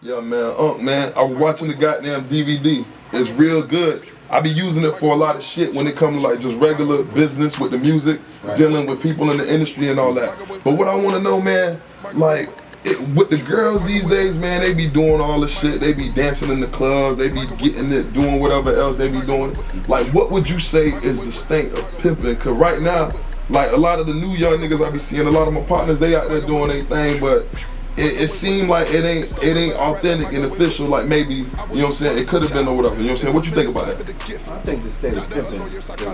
Yeah, man. Man, I was watching the goddamn DVD. It's real good. I be using it for a lot of shit when it comes to like just regular business with the music, dealing with people in the industry and all that. But what I want to know, man, like with the girls these days, man, they be doing all the shit. They be dancing in the clubs. They be getting it, doing whatever else they be doing. Like, what would you say is the stink of pimping? Cause right now, like a lot of the new young niggas I be seeing, a lot of my partners, they out there doing their thing, but it seemed like it ain't authentic and official like maybe, you know what I'm saying, it could have been or whatever, you know what I'm saying? What you think about that? I think the state of pimping is dead,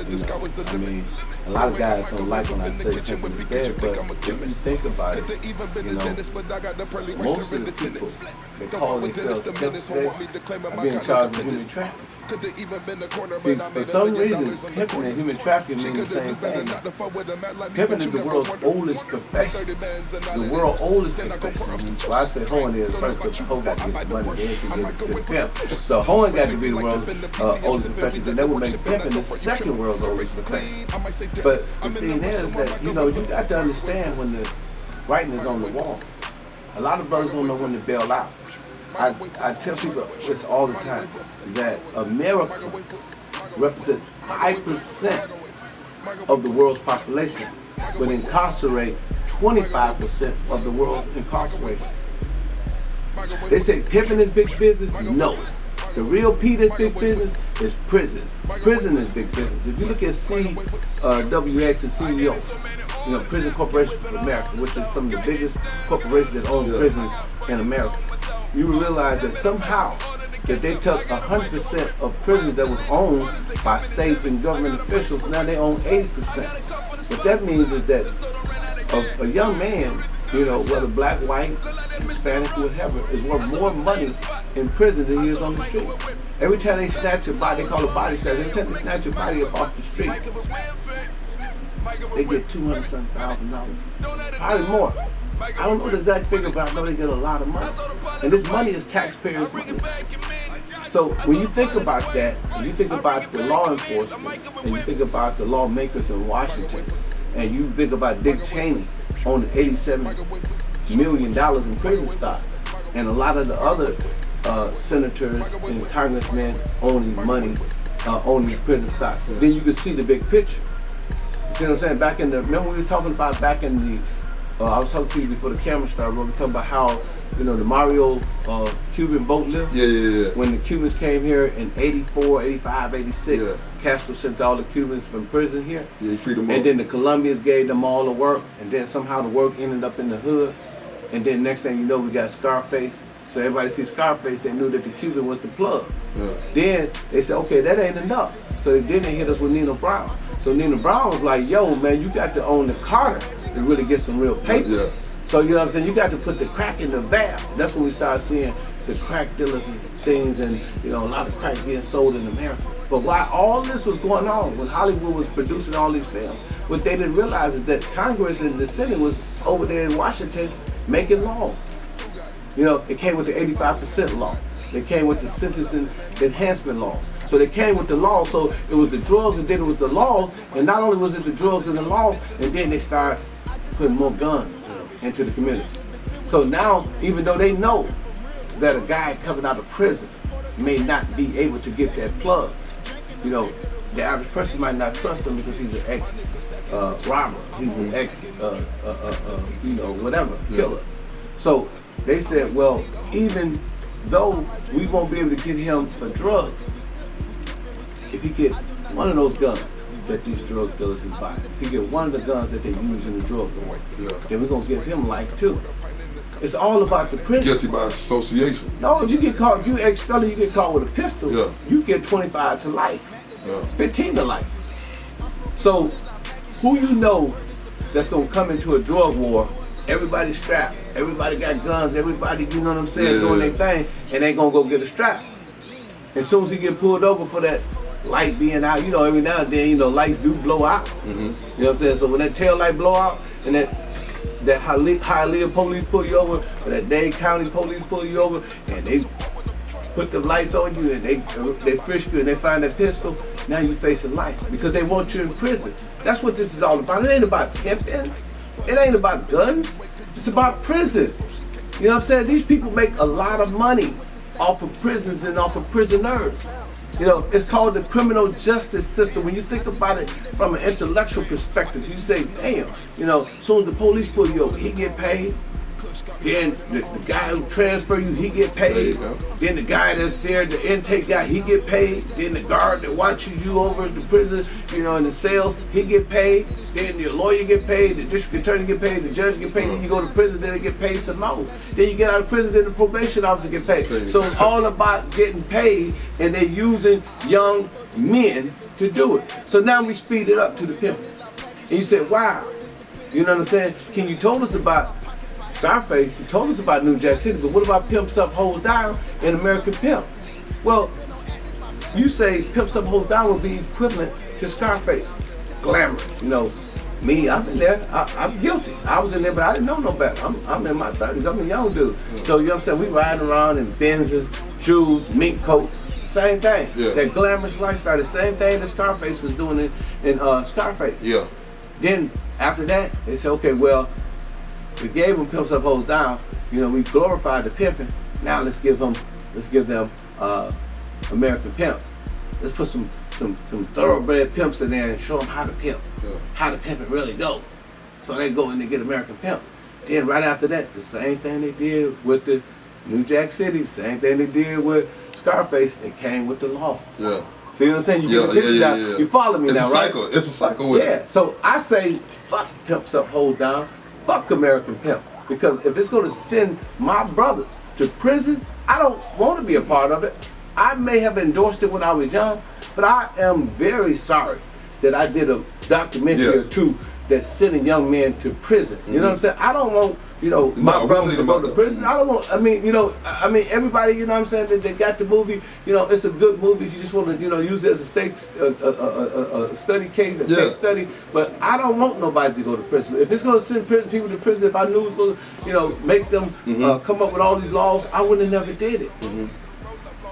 you know? I mean, a lot of guys don't like when I say pimping is dead, but if you think about it, you know, most of the people that call themselves pimpers today are being charged with human trafficking. See, for some reason, pimping and human trafficking mean the same thing. Pimping is the world's oldest profession. The world's oldest profession. Well, I say hoeing is first because the hoe got to get the money, then she gets the pimp. So hoeing got to be the world's oldest profession, then that would make pimping the second world's oldest profession. But the thing is that, you know, you got to understand when the writing is on the wall. A lot of brothers don't know when to bail out. I tell people this all the time, that America represents 5% of the world's population, but incarcerate 25% of the world's incarcerated. They say pimping is big business. No. The real P that's big business is prison. Prison is big business. If you look at CWX and CEO, you know, Prison Corporation of America, which is some of the biggest corporations that own prisons in America, you will realize that somehow that they took 100% of prisons that was owned by state and government officials, now they own 80%. What that means is that a young man, you know, whether black, white, Hispanic, whatever, is worth more money in prison than he is on the street. Every time they snatch your body, they call it body snatch, every time they snatch your body up off the street, they get $200,000, probably more. I don't know the exact figure, but I know they get a lot of money. And this money is taxpayers' money. So when you think about that, when you think about the law enforcement, and you think about the lawmakers in Washington, and you think about Dick Cheney owning $87 million in prison stock, and a lot of the other senators and congressmen owning money, owning prison stocks, then you can see the big picture. You see what I'm saying? Back in the, remember we was talking about back in the, I was talking to you before the camera started, we were talking about how, you know, the Mario Cuban boat lift? Yeah. When the Cubans came here in 84, 85, 86, Castro sent all the Cubans from prison here. Yeah, he freed them and up. then the Colombians gave them all the work, and then somehow the work ended up in the hood. And then next thing you know, we got Scarface. So everybody see Scarface, they knew that the Cuban was the plug. Yeah. Then they said, okay, that ain't enough. So then they hit us with Nino Brown. So Nino Brown was like, yo, man, you got to own the Carter to really get some real paper. Yeah. So you know what I'm saying? You got to put the crack in the valve. That's when we start seeing the crack dealers and things, and you know, a lot of crack being sold in America. But while all this was going on, when Hollywood was producing all these films, what they didn't realize is that Congress and the Senate was over there in Washington making laws. You know, it came with the 85% law. They came with the sentencing enhancement laws. So they came with the law, so it was the drugs, and then it was the law, and not only was it the drugs and the law, and then they started putting more guns into the community. So now, even though they know that a guy coming out of prison may not be able to get that plug, you know, the average person might not trust him because he's an ex-robber, he's an ex, you know, whatever, killer. So they said, well, even though we won't be able to get him for drugs, if he get one of those guns that these drug dealers is buying, if he get one of the guns that they use in the drug war, then we're gonna give him life too. It's all about the prison. Guilty by association. No, if you get caught, if you ex-felon, you get caught with a pistol, you get 25 to life, 15 to life. So who you know that's gonna come into a drug war, everybody's strapped, everybody got guns, everybody, you know what I'm saying, doing their thing, and they gonna go get a strap. As soon as he get pulled over for that light being out, you know, every now and then, you know, lights do blow out. You know what I'm saying? So when that tail light blow out and that Hialeah police pull you over, or that Dade County police pull you over, and they put the lights on you and they frisk you and they find that pistol, now you facing life because they want you in prison. That's what this is all about. It ain't about pimping. It ain't about guns. It's about prison. You know what I'm saying? These people make a lot of money off of prisons and off of prisoners. You know, it's called the criminal justice system. When you think about it from an intellectual perspective, you say, damn, you know, as soon as the police pull you over, he get paid. Then the guy who transfer you, he get paid. Then the guy that's there, the intake guy, he get paid. Then the guard that watches you over at the prison, you know, in the cells, he get paid. Then the lawyer get paid, the district attorney get paid, the judge get paid. Then you go to prison, then they get paid some more. Then you get out of prison, then the probation officer get paid. So it's all about getting paid, and they're using young men to do it. So now we speed it up to the pimp. And you say, wow, you know what I'm saying? Can you told us about Scarface, you told us about New Jack City, but what about Pimps Up, Hoes Down and American Pimp? Well, you say Pimps Up, Hoes Down would be equivalent to Scarface. Glamour, you know, me, I'm in there, I'm guilty. I was in there, but I didn't know no better. I'm in my 30s, I'm a young dude. So, you know what I'm saying, we riding around in Benzes, jewels, mink coats, same thing. Yeah. That glamorous lifestyle, the same thing that Scarface was doing in Scarface. Yeah. Then, after that, they said, okay, well, we gave them Pimps Up, Hoes Down. You know, we glorified the pimping. Now let's give them American Pimp. Let's put some thoroughbred pimps in there and show them how to pimp, how to pimp it really go. So they go and they get American Pimp. Then right after that, the same thing they did with the New Jack City, same thing they did with Scarface. It came with the laws. Yeah. See what I'm saying? You get the picture now. You follow me now, right? It's a cycle with it. Yeah. So I say, fuck Pimps Up, Hoes Down. Fuck American Pimp, because if it's going to send my brothers to prison, I don't want to be a part of it. I may have endorsed it when I was young, but I am very sorry that I did a documentary or two that's sending young men to prison. You know what I'm saying? I don't want, you know, my brother to go to prison. I don't want, everybody, you know what I'm saying, that they got the movie, you know, it's a good movie. You just want to, you know, use it as a study case, a case study. But I don't want nobody to go to prison. If it's going to send people to prison, if I knew it was going to, you know, make them come up with all these laws, I would have never did it.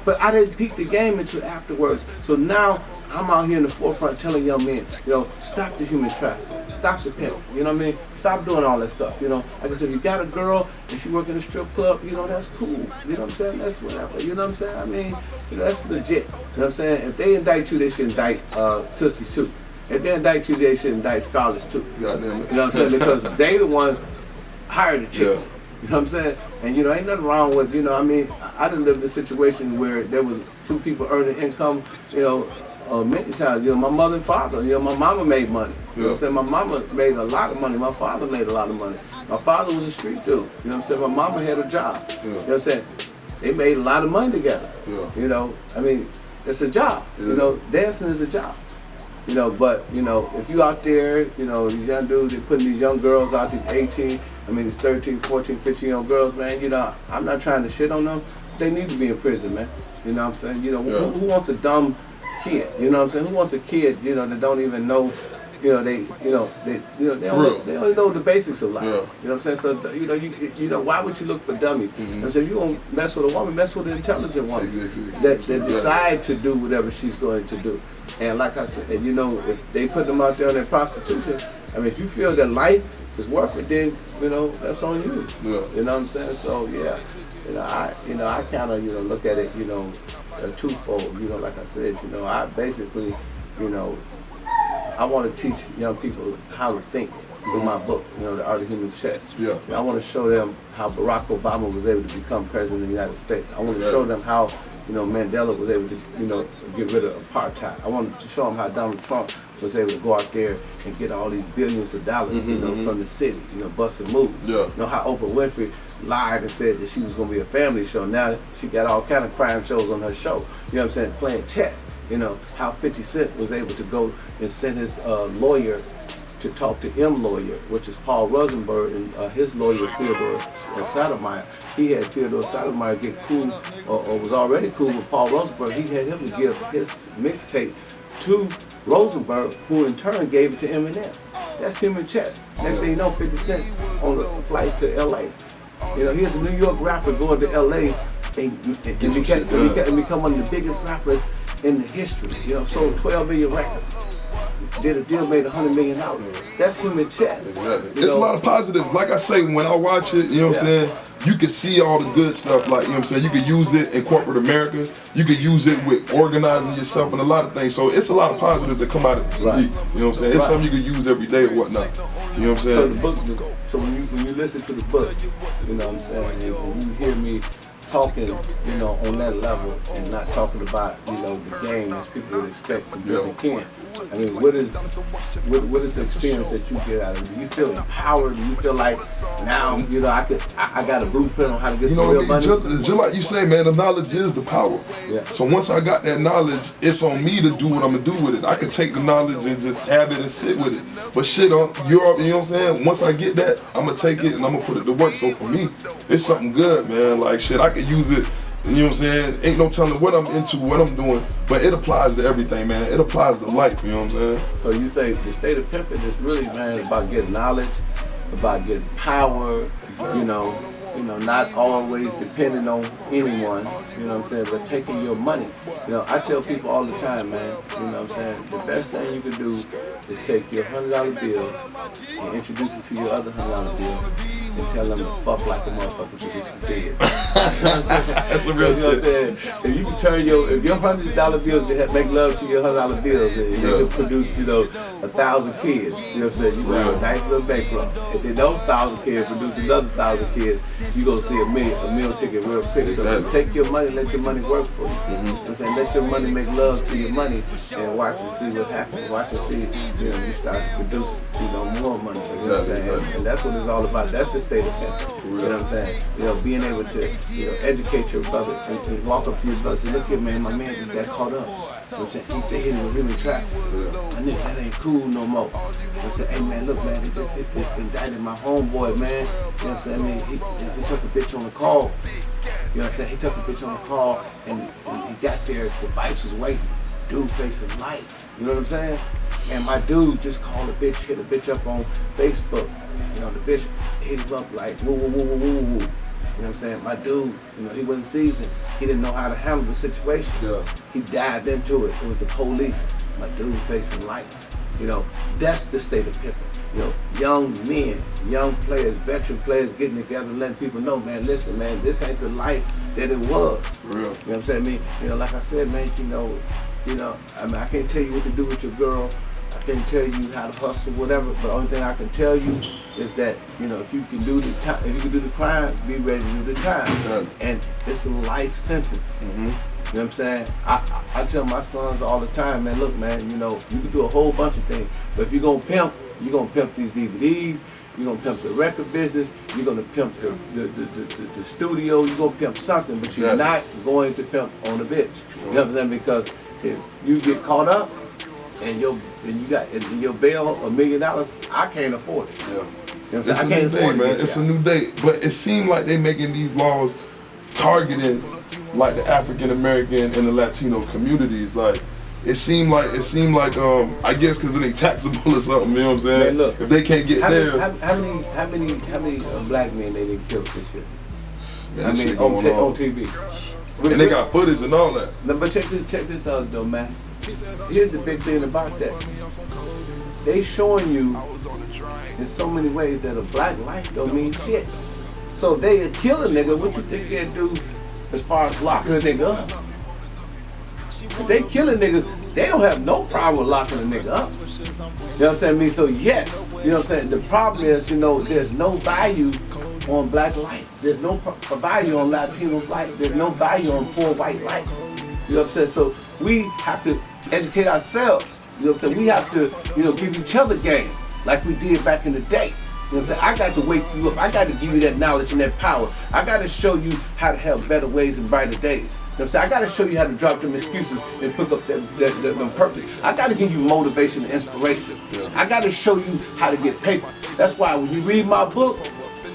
But I didn't peek the game until afterwards. So now I'm out here in the forefront telling young men, you know, stop the human trafficking, stop the pimp, you know what I mean? Stop doing all that stuff, you know. Like I said, if you got a girl and she work in a strip club, you know, that's cool. You know what I'm saying? That's whatever, you know what I'm saying? I mean, you know, that's legit. You know what I'm saying? If they indict you, they should indict Tussies too. If they indict you, they should indict Scarlets too. You know what I'm saying? Because they the ones hired the chicks. You know what I'm saying? And, you know, ain't nothing wrong with, you know, I mean, I done lived in a situation where there was two people earning income, you know, many times. You know, my mother and father, you know, my mama made money. You know what I'm saying? My mama made a lot of money. My father made a lot of money. My father was a street dude. You know what I'm saying? My mama had a job. You know what I'm saying? They made a lot of money together. You know, I mean, it's a job. You know, dancing is a job. You know, but, you know, if you out there, you know, these young dudes, they're putting these young girls out, these 18, these 13, 14, 15-year-old girls, man, you know, I'm not trying to shit on them. They need to be in prison, man. You know what I'm saying? You know, who wants a dumb kid? You know what I'm saying? Who wants a kid, you know, that don't even know, you know, they don't know the basics of life. You know what I'm saying? So, you know, why would you look for dummies? You know what I'm saying? You won't mess with a woman, mess with an intelligent woman that decide to do whatever she's going to do. And like I said, and you know, if they put them out there on their prostitution, I mean, if you feel that life is worth it, then, you know, that's on you. You know what I'm saying? So, yeah, I kind of, you know, look at it, you know, twofold. You know, like I said, you know, I basically, you know, I want to teach young people how to think through my book, you know, The Art of Human Chess. I want to show them how Barack Obama was able to become president of the United States. I want to show them how, you know, Mandela was able to, you know, get rid of apartheid. I wanted to show them how Donald Trump was able to go out there and get all these billions of dollars, you know, from the city, you know, bust and move. You know how Oprah Winfrey lied and said that she was going to be a family show. Now she got all kind of crime shows on her show. You know what I'm saying? Playing chess. You know, how 50 Cent was able to go and send his lawyer to talk to M lawyer, which is Paul Rosenberg, and his lawyer, Theodore Sotomayor. He had Theodore Sotomayor get cool, or was already cool with Paul Rosenberg. He had him to give his mixtape to Rosenberg, who in turn gave it to Eminem. That's human chess. Next thing you know, 50 Cent on a flight to LA. You know, here's a New York rapper going to LA and become one of the biggest rappers in the history. You know, sold 12 million records. Did a deal, made $100 million. That's human chess. It's a lot of positives. Like I say, when I watch it, you know what I'm saying? you can see all the good stuff, like, you know what I'm saying? You could use it in corporate America. You could use it with organizing yourself and a lot of things. So it's a lot of positives that come out of it. Right. You know what I'm saying? It's something you could use every day or whatnot. You know what I'm saying? So the book, so when you listen to the book, you know what I'm saying, and when you hear me talking, you know, on that level and not talking about, you know, the game as people would expect from Pimpin' Ken. I mean, what is the experience that you get out of it? Do you feel empowered? Do you feel like now, you know, I got a blueprint on how to get some real money? Just like you say, man, the knowledge is the power. Yeah. So once I got that knowledge, it's on me to do what I'm gonna do with it. I can take the knowledge and just have it and sit with it. But shit, you know what I'm saying? Once I get that, I'm gonna take it and I'm gonna put it to work. So for me, it's something good, man. Like shit, I could use it. You know what I'm saying? Ain't no telling what I'm into, what I'm doing, but it applies to everything, man. It applies to life, you know what I'm saying? So you say the state of pimping is really, man, about getting knowledge, about getting power, you know, not always depending on anyone, you know what I'm saying, but taking your money. You know, I tell people all the time, man, you know what I'm saying, the best thing you can do is take your $100 bill and introduce it to your other $100 bill and tell them to fuck like a motherfucker because it's dead. That's a real tip. You know what I'm saying? If you can turn if your $100 bills can make love to your $100 bills and you can produce, you know, 1,000 kids, you know what I'm saying? You got a nice little bankroll. If then those 1,000 kids produce another 1,000 kids, you gonna see a meal ticket real quick. So take your money, let your money work for you. You know what I'm saying? Let your money make love to your money and watch and see what happens. Watch and see, you know, you start to produce, you know, more money. You know what I'm saying? And that's what it's all about. That's the state of pimping. You know what I'm saying? You know, being able to, you know, educate your brother and walk up to your brother and say, look here, man, my man just got caught up. You know what I'm saying? They hit him with human trafficking. My nigga, that ain't cool no more. I said, hey man, look man, they just indicted my homeboy, man. You know what I'm saying? I mean, he took a bitch on the call. You know what I'm saying? He took a bitch on the call and he got there, the vice was waiting. Dude facing life. You know what I'm saying? And my dude just called a bitch, hit a bitch up on Facebook. You know, the bitch hit him up like woo woo woo woo woo woo. You know what I'm saying? My dude, you know, he wasn't seasoned. He didn't know how to handle the situation. Yeah. He dived into it. It was the police. My dude facing life. You know, that's the state of pimping. You know, young men, young players, veteran players getting together and letting people know, man, listen, man, this ain't the life that it was. For real. You know what I'm saying? I mean, you know, like I said, man, you know, I mean, I can't tell you what to do with your girl. I can't tell you how to hustle, whatever. But the only thing I can tell you is that, you know, if you can do the crime, be ready to do the time. Yeah. And it's a life sentence. Mm-hmm. You know what I'm saying? I tell my sons all the time, man, look, man, you know, you can do a whole bunch of things, but if you're gonna pimp these DVDs, you're gonna pimp the record business, you're gonna pimp the studio, you're gonna pimp something, but you're not going to pimp on a bitch. You know what I'm saying? Because if you get caught up and you got your bail $1 million, I can't afford it. Yeah. You know what I'm saying? It's I can't afford it. Man. It's a new day. But it seemed like they making these laws targeting like the African American and the Latino communities. Like it seemed like I guess because it ain't taxable or something. You know what I'm saying? Man, look, if they can't get there. How many black men they didn't kill this year? Man, I mean, on TV. And they got footage and all that. No, but check this out though, man. Here's the big thing about that. They showing you in so many ways that a black life don't mean shit. So they kill a nigga, what you think they'll do as far as locking a nigga up? If they kill a nigga, they don't have no problem with locking a nigga up. You know what I'm saying? I mean, so yes, you know what I'm saying? The problem is, you know, there's no value on black life. There's no value on Latino's life. There's no value on poor white life. You know what I'm saying? So we have to educate ourselves. You know what I'm saying? We have to, you know, give each other game like we did back in the day. You know what I'm saying? I got to wake you up. I got to give you that knowledge and that power. I got to show you how to have better ways and brighter days. You know what I'm saying? I got to show you how to drop them excuses and pick up them purpose. I got to give you motivation and inspiration. I got to show you how to get paper. That's why when you read my book,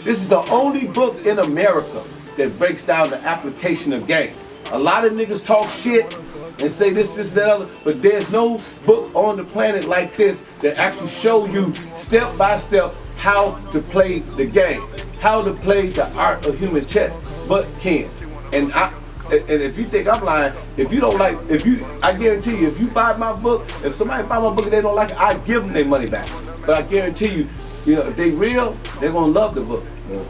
this is the only book in America that breaks down the application of game. A lot of niggas talk shit and say this, that, other, but there's no book on the planet like this that actually show you step by step how to play the game, how to play the art of human chess, but can. And if you think I'm lying, if you don't like, I guarantee you, if you buy my book, if somebody buy my book and they don't like it, I give them their money back. But I guarantee you, you know, if they real, they're gonna love the book.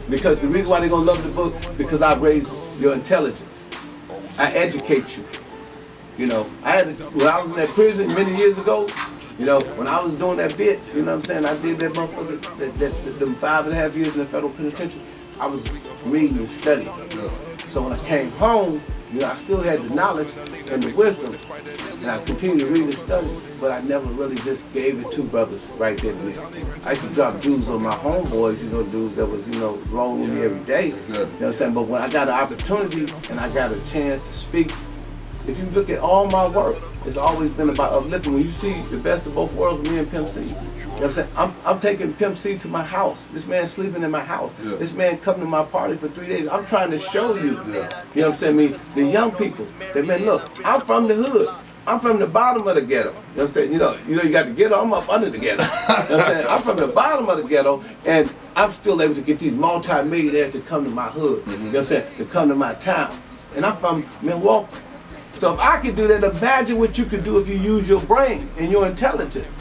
Because the reason why they're gonna love the book, because I raise your intelligence. I educate you. You know, when I was in that prison many years ago, you know, when I was doing that bit, you know what I'm saying, I did that motherfucker, them 5.5 years in the federal penitentiary, I was reading and studying. So when I came home, you know, I still had the knowledge and the wisdom, and I continued to read and study, but I never really just gave it to brothers right then and there. I used to drop jewels on my homeboys, you know, dudes that was, you know, rolling with me every day, you know what I'm saying? But when I got an opportunity and I got a chance to speak, if you look at all my work, it's always been about uplifting. When you see the best of both worlds with me and Pimp C, you know what I'm saying? I'm taking Pimp C to my house. This man's sleeping in my house. This man coming to my party for 3 days. I'm trying to show you, you know what I'm saying, the young people, that man, look, I'm from the hood. I'm from the bottom of the ghetto. You know what I'm saying? You know, you got the ghetto, I'm up under the ghetto. You know what I'm saying? I'm from the bottom of the ghetto, and I'm still able to get these multi-millionaires to come to my hood. You know what I'm saying? To come to my town. And I'm from Milwaukee. So if I could do that, imagine what you could do if you use your brain and your intelligence.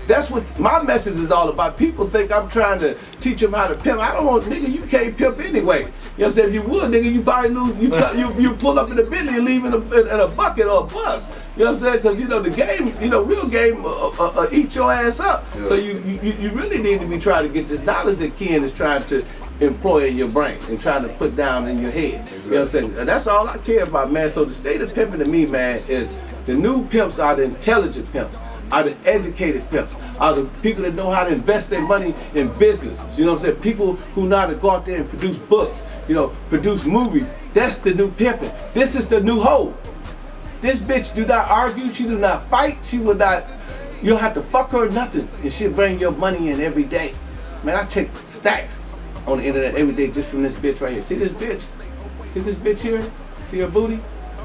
That's what my message is all about. People think I'm trying to teach them how to pimp. I don't want, nigga, you can't pimp anyway. You know what I'm saying? If you would, nigga, you probably lose, you pull up in a Bentley and leave in a bucket or a bus. You know what I'm saying? Because, you know, the game, you know, real game eat your ass up. So you really need to be trying to get this knowledge that Ken is trying to employ in your brain and trying to put down in your head. You know what I'm saying? And that's all I care about, man. So the state of pimping to me, man, is the new pimps are the intelligent pimps, are the educated pimps, are the people that know how to invest their money in businesses. You know what I'm saying? People who know how to go out there and produce books, you know, produce movies. That's the new pimping. This is the new hoe. This bitch do not argue, she do not fight, she will not, you don't have to fuck her or nothing, and she'll bring your money in every day. Man, I take stacks on the internet every day just from this bitch right here. See this bitch? See this bitch here? See her booty? You know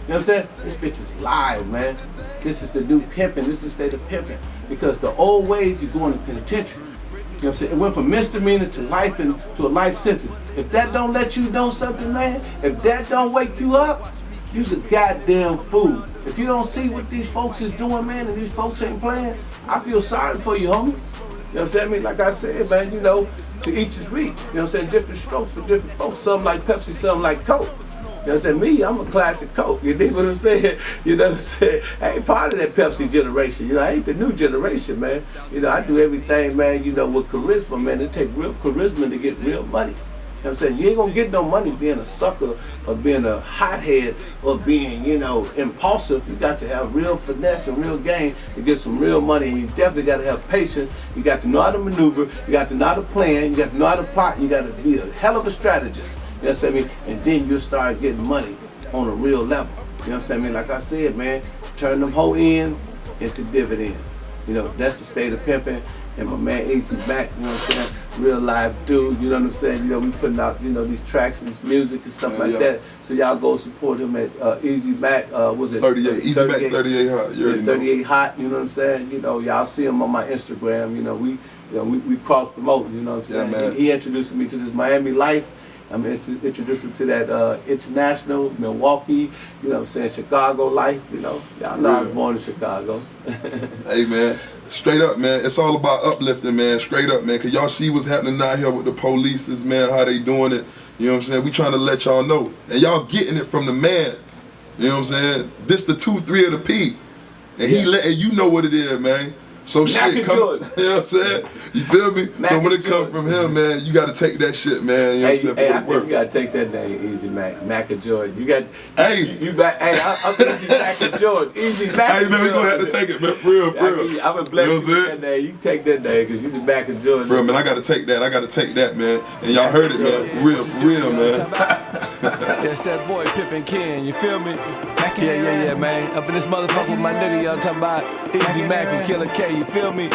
what I'm saying? This bitch is live, man. This is the new pimping. This is the state of pimping. Because the old ways, you go in the penitentiary. You know what I'm saying? It went from misdemeanor to life and to a life sentence. If that don't let you know something, man, if that don't wake you up, you's a goddamn fool. If you don't see what these folks is doing, man, and these folks ain't playing, I feel sorry for you, homie. You know what I'm saying? I mean, like I said, man, you know, to each his reach. You know what I'm saying? Different strokes for different folks. Some like Pepsi, some like Coke. You know what I'm saying? Me, I'm a classic Coke. You dig what I'm saying? You know what I'm saying? I ain't part of that Pepsi generation. You know, I ain't the new generation, man. You know, I do everything, man, you know, with charisma, man. It take real charisma to get real money. You know what I'm saying? You ain't gonna get no money being a sucker or being a hothead or being, you know, impulsive. You got to have real finesse and real game to get some real money. And you definitely got to have patience. You got to know how to maneuver. You got to know how to plan. You got to know how to plot. You got to be a hell of a strategist. You know what I'm saying? And then you'll start getting money on a real level. You know what I'm saying? Like I said, man, turn them whole ends into dividends. You know, that's the state of pimping. And my man Easy Mac, you know what I'm saying? Real live dude, you know what I'm saying? You know, we putting out, you know, these tracks and this music and stuff like that. So y'all go support him at Easy Mac, was it? 38, Easy Mac 38 Hot. You already 38 know. Hot, you know what I'm saying? You know, y'all see him on my Instagram, you know, we cross promote, you know what I'm saying? Man. He introduced me to this Miami life. I'm introduced him to that international, Milwaukee, you know what I'm saying, Chicago life, you know. Y'all know I was born in Chicago. Hey, man. Straight up, man. It's all about uplifting, man. Straight up, man. Cause y'all see what's happening out here with the police, man, how they doing it. You know what I'm saying? We trying to let y'all know. And y'all getting it from the man. You know what I'm saying? This the 2, 3 of the P. And he letting you know what it is, man. So shit come, you know what I'm saying? You feel me? So when it come from him, man, you gotta take that shit, man. You know what I'm saying? Hey, I think you gotta take that name, Easy Mac. Mac and George. You got you back. Hey, I'm Easy Mac and George. Easy Mac. Hey man, we gonna have to take it, man. For real, for real. I'm gonna bless you with that name. You take that name because you the Mac and George. For real, man, I gotta take that, man. And y'all heard it, man. For real, man. That's that boy Pimpin Ken, you feel me? Yeah, man. Up in this motherfucker with my nigga, y'all talking about Easy Mac and Killer K, you feel me?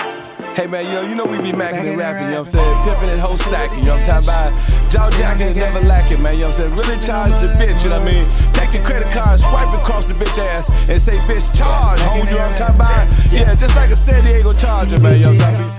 Hey man, you know we be macking and rapping, you know what I'm saying? Pimpin' and whole stacking, you know what I'm talking about? Jaw jacking and never lacking, man, you know what I'm saying? Really charge the bitch, you know what I mean? Take the credit card, swipe across the bitch ass and say, bitch, charge, homie, you know what I'm talking about? Yeah, just like a San Diego Charger, man, you know what I'm talking about?